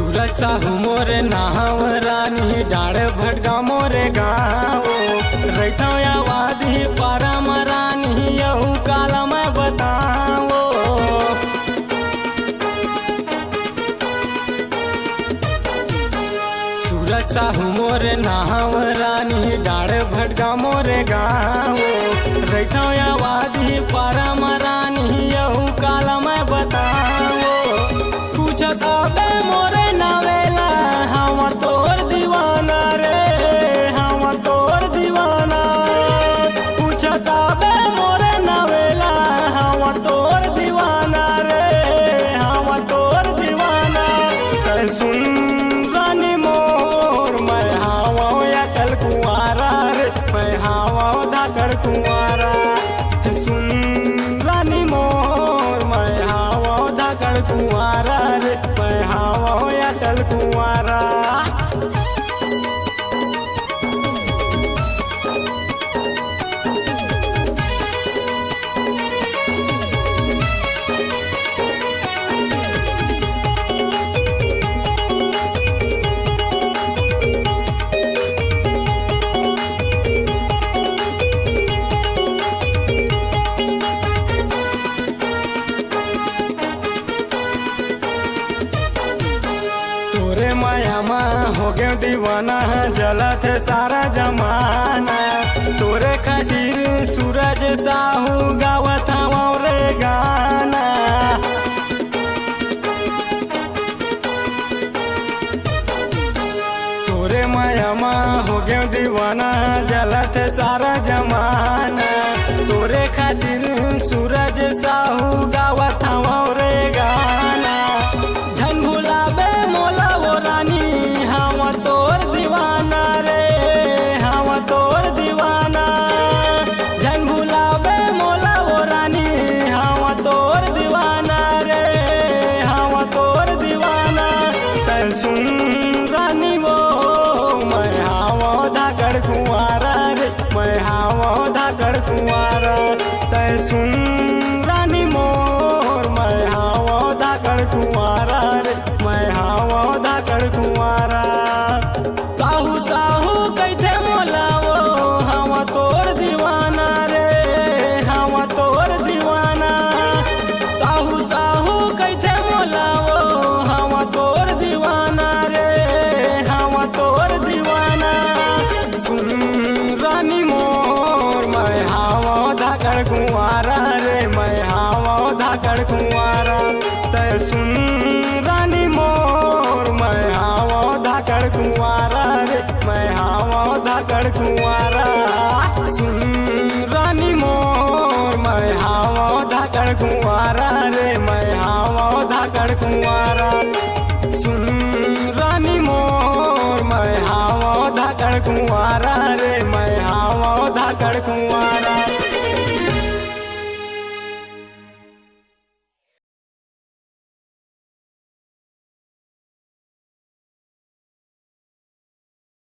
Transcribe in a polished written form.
सूरज साहू मोरे नाव रानी डाड़ भटका मोरे गाँव रहता आवादी परम रानी यहू काला मैं बताओ। सूरज साहू मोरे नाव रानी डाड़ भटका मोरे गाँव रहता आवादी परम रानी यहू काला मैं बताओ। पूछत आबे मोरे नावेला हम तोर दीवाना रे हम तोर दीवाना। पूछत आबे मोरे नावेला हम तोर दीवाना रे हम तोर दीवाना। सुन रानी मोर मैं हावा अकल कुंवारा रे मैं हावा धाकड़ कुंवारा। सुन रानी मोर मैं हावा धाकड़ कुंवारा रे मैं हावा अकल कुंवारा। तोरे माया माँ हो गए दीवाना जलत सारा जमाना। तोरे खातिर सूरज साहू गावत हवा रे गाना। तोरे माया माँ हो गए दीवाना जलत सारा जमाना। तोरे खातिर सूरज साहू गावत हवा रे गाना। झन भुलाबे मोला वो रानी हम तोर दीवाना रे हम तोर दीवाना। झन भुलाबे मोला वो रानी हम तोर दीवाना रे हम तोर दीवाना। तै सुन रानी वो मैं हावा धाकड़ कुंवारा रे मैं हावा धाकड़ कुंवारा। तै सुन